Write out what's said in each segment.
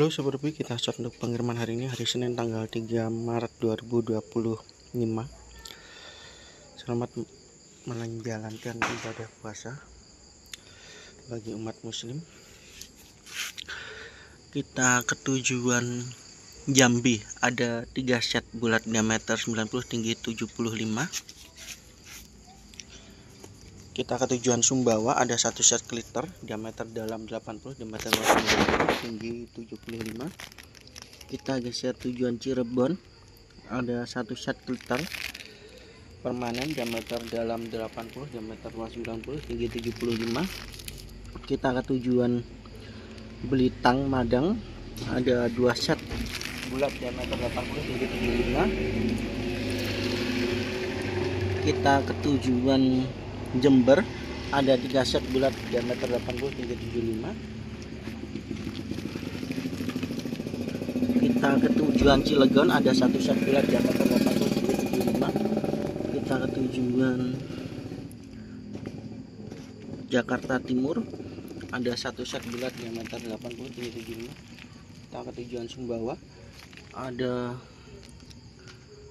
Halo Sobat Ruby, kita start untuk pengiriman hari ini, hari Senin tanggal 3 Maret 2025. Selamat menjalankan ibadah puasa bagi umat muslim. Kita ke tujuan Jambi, ada 3 set bulat diameter 90, tinggi 75. Kita ke tujuan Sumbawa, ada 1 set glitter diameter dalam 80, diameter luas 90, tinggi 75. Kita geser tujuan Cirebon, ada 1 set glitter permanen diameter dalam 80, diameter luas 90, tinggi 75. Kita ke tujuan Belitang Madang, ada 2 set bulat diameter 80, tinggi 75. Kita ke tujuan Jember, ada 3 set bulat diameter 80, tinggi 75. Kita ke tujuan Cilegon, ada 1 set bulat diameter 80, tinggi 75. Kita ke tujuan Jakarta Timur, ada 1 set bulat diameter 80, tinggi 75. Kita ke tujuan Sumbawa, ada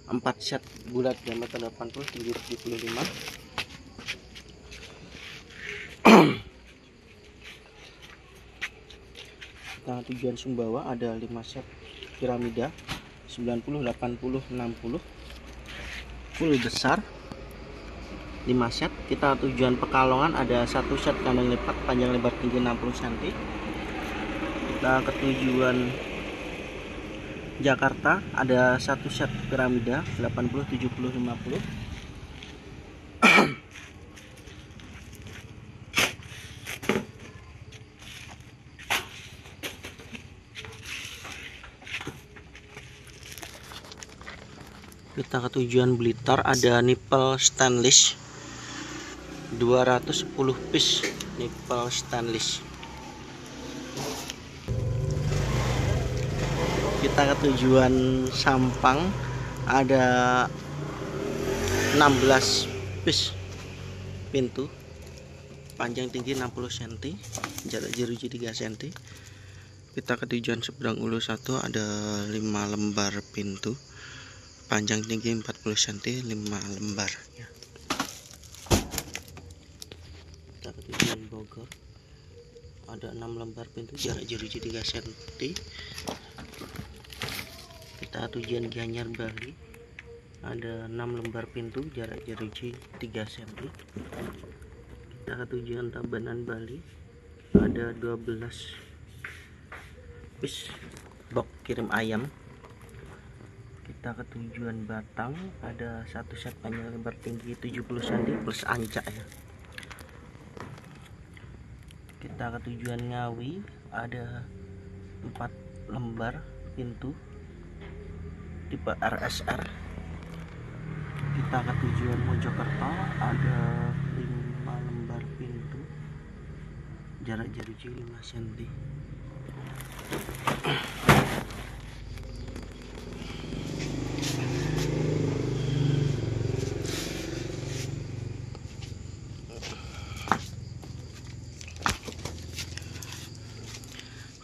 4 set bulat diameter 80, tinggi 75. Kita tujuan Sumbawa, ada 5 set piramida 90, 80, 60 full besar 5 set. Kita tujuan Pekalongan, ada 1 set kandang lipat panjang lebar tinggi 60 cm. Kita ke tujuan Jakarta, ada 1 set piramida 80, 70, 50. Kita ke tujuan Blitar, ada nipel stainless 210 piece nipel stainless. Kita ke tujuan Sampang, ada 16 piece pintu panjang tinggi 60 cm, jarak jeruji 3 cm. Kita ke tujuan Seberang Ulu 1, ada 5 lembar pintu panjang tinggi 40 cm, 5 lembar ya. Kita ke tujuan Bogor, ada 6 lembar pintu, jarak jeruji 3 cm. Kita tujuan Gianyar Bali, ada 6 lembar pintu, jarak jeruji 3 cm. Kita ke tujuan Tabanan Bali, ada 12 piece box kirim ayam. Kita ke tujuan Batang, ada 1 set panjang lebar tinggi 70 cm plus ancak ya. Kita ke tujuan Ngawi, ada 4 lembar pintu tipe RSR. Kita ke tujuan Mojokerto, ada 5 lembar pintu, jarak jeruji 5 cm.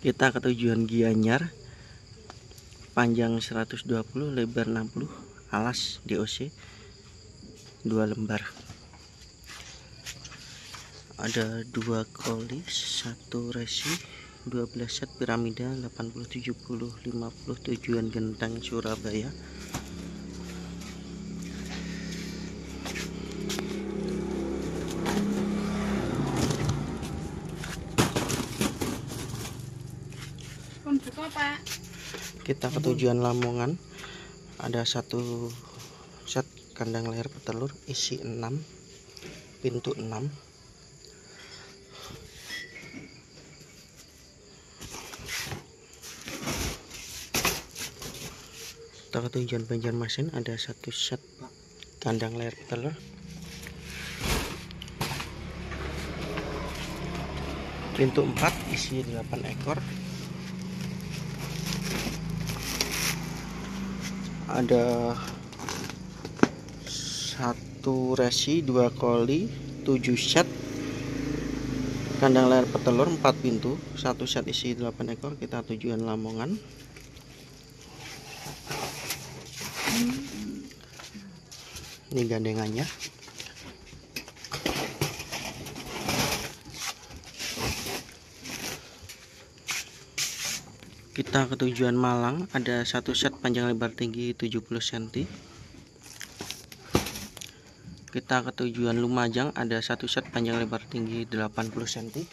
Kita ke tujuan Gianyar, panjang 120, lebar 60, alas DOC 2 lembar. Ada 2 koli, 1 resi, 12 set piramida 80, 70, 50, tujuan Genteng Surabaya. Kita ke tujuan Lamongan, ada 1 set kandang layar petelur isi 6, pintu 6. Kita ke tujuan Banjarmasin, ada 1 set kandang layar petelur pintu 4, isi 8 ekor. Ada 1 resi, 2 koli, 7 set Kandang layar petelur 4 pintu, satu set isi 8 ekor. Kita tujuan Lamongan. Ini gandengannya. Kita ke tujuan Malang, ada satu set panjang lebar tinggi 70 cm. Kita ke tujuan Lumajang, ada satu set panjang lebar tinggi 80 cm.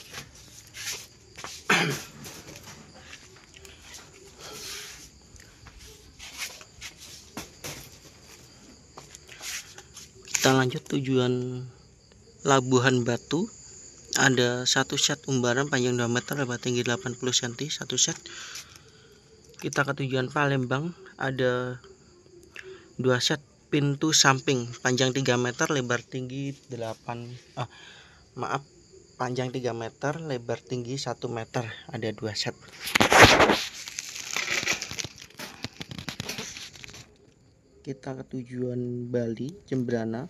Kita lanjut tujuan Labuhan Batu, ada satu set umbaran panjang 2 meter lebar tinggi 80 cm, satu set. Kita ke tujuan Palembang, ada 2 set pintu samping panjang 3 meter lebar tinggi panjang 3 meter lebar tinggi 1 meter, ada 2 set. Kita ke tujuan Bali Jembrana,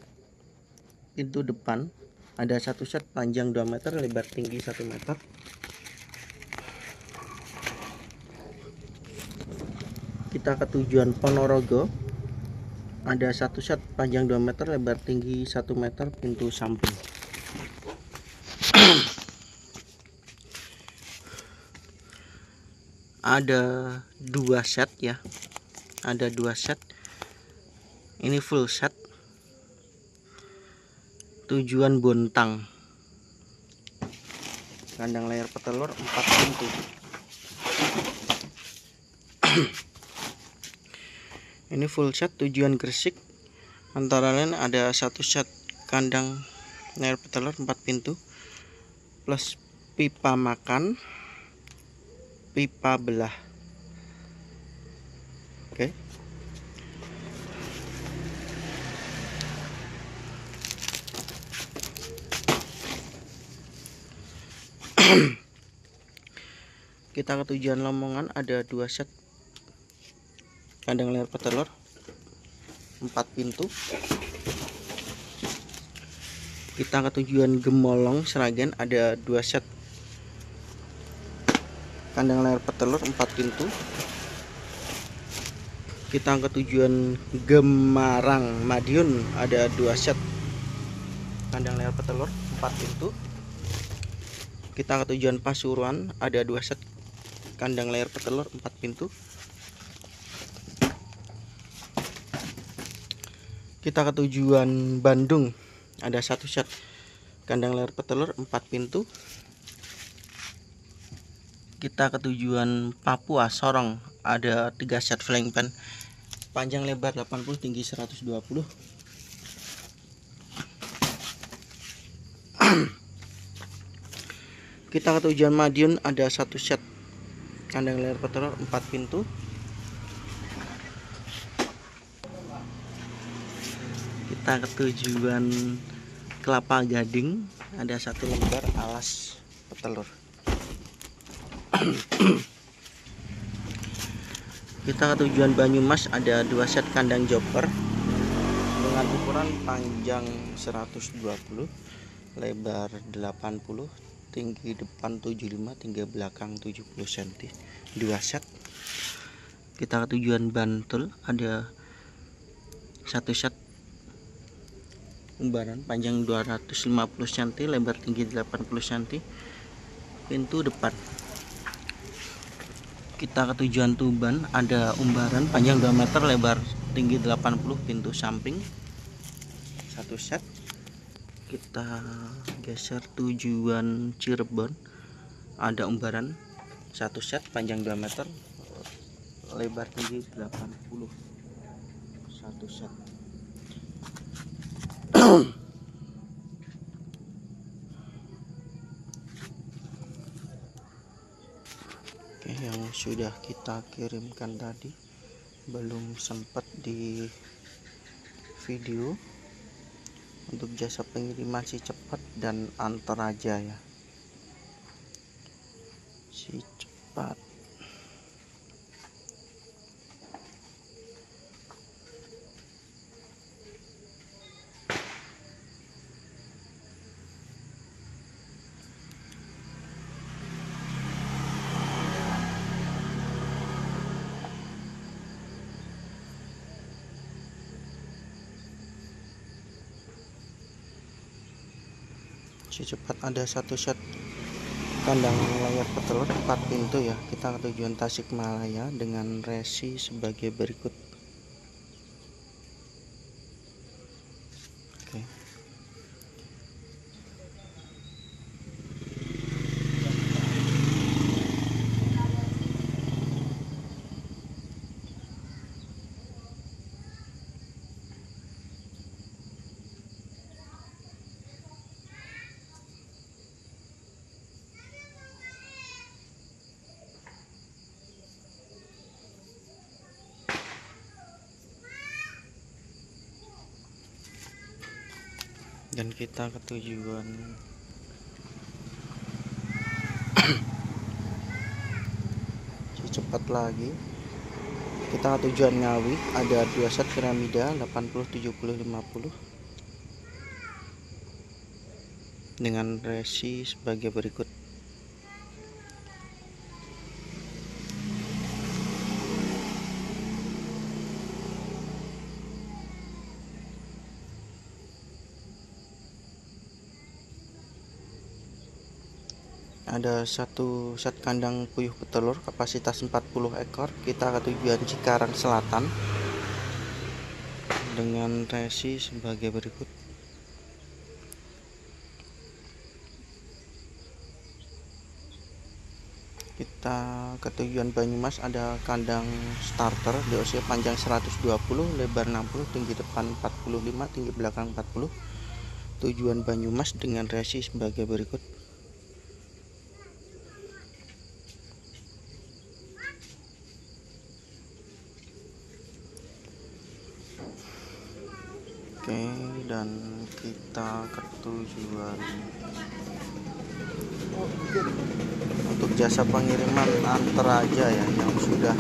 pintu depan ada satu set panjang 2 meter lebar tinggi 1 meter. Kita ke tujuan Ponorogo, ada satu set panjang 2 meter lebar tinggi 1 meter pintu samping. Ada 2 set ya, ada 2 set. Ini full set. Tujuan Bontang, kandang layar petelur 4 pintu. Ini full set. Tujuan Gresik, antara lain ada satu set kandang layar petelur 4 pintu plus pipa makan, pipa belah. Oke. Kita ke tujuan Lamongan, ada 2 set kandang layar petelur 4 pintu. Kita ke tujuan Gemolong Sragen, ada 2 set kandang layar petelur 4 pintu. Kita ke tujuan Gemarang Madiun, ada 2 set kandang layar petelur 4 pintu. Kita ke tujuan Pasuruan, ada 2 set kandang layar petelur 4 pintu. Kita ke tujuan Bandung, ada 1 set kandang layar petelur 4 pintu. Kita ke tujuan Papua Sorong, ada 3 set flying pan panjang lebar 80, tinggi 120. Kita ke tujuan Madiun, ada 1 set kandang layar petelur 4 pintu. Kita ke tujuan Kelapa Gading, ada 1 lembar alas petelur. Kita ke tujuan Banyumas, ada 2 set kandang joper dengan ukuran panjang 120, lebar 80, tinggi depan 75, tinggi belakang 70 cm, 2 set. Kita ke tujuan Bantul, ada 1 set umbaran panjang 250 cm, lebar tinggi 80 cm, pintu depan. Kita ke tujuan Tuban, ada umbaran panjang 2 meter, lebar tinggi 80, pintu samping 1 set. Kita geser tujuan Cirebon, ada umbaran 1 set panjang 2 meter, lebar tinggi 80, 1 set. Oke, yang sudah kita kirimkan tadi belum sempat di video. Untuk jasa pengiriman si cepat dan antar aja ya, si cepat. si cepat ada satu set kandang layar petelur 4 pintu ya. Kita ke tujuan Tasikmalaya dengan resi sebagai berikut. Oke. Dan kita ke tujuan cepat lagi. Kita ke tujuan Ngawi, ada 2 set piramida 80 70 50 dengan resi sebagai berikut. Ada satu set kandang puyuh petelur kapasitas 40 ekor. Kita ke tujuan Cikarang Selatan dengan resi sebagai berikut. Kita ke tujuan Banyumas, ada kandang starter di usia panjang 120, lebar 60, tinggi depan 45, tinggi belakang 40. Tujuan Banyumas dengan resi sebagai berikut. Oke, dan kita ke tujuan untuk jasa pengiriman antar aja ya yang sudah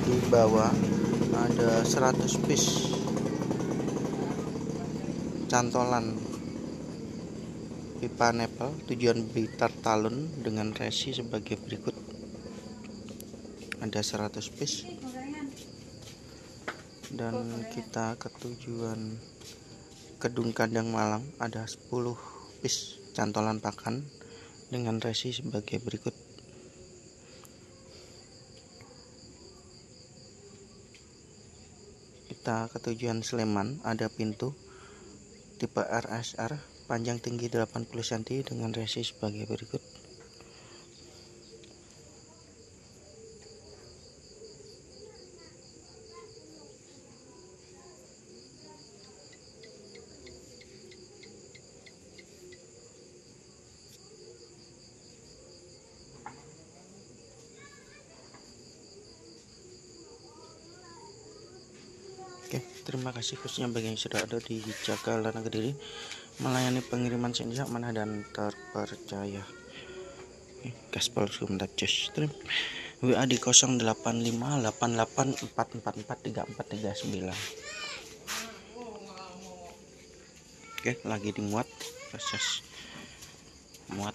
dibawa, ada 100 piece cantolan pipa nepel tujuan Blitar Talun dengan resi sebagai berikut. Ada 100 piece. Dan kita ke tujuan Kedung Kandang Malang, ada 10 piece cantolan pakan dengan resi sebagai berikut. Kita ke tujuan Sleman, ada pintu tipe RSR panjang tinggi 80 cm dengan resi sebagai berikut. Oke, terima kasih khususnya bagi yang sudah ada di Jakarta Kediri, melayani pengiriman senja amanah dan terpercaya. Gaspol Sumdak Just Stream WA di 085884443439. Oke, lagi dimuat, proses muat.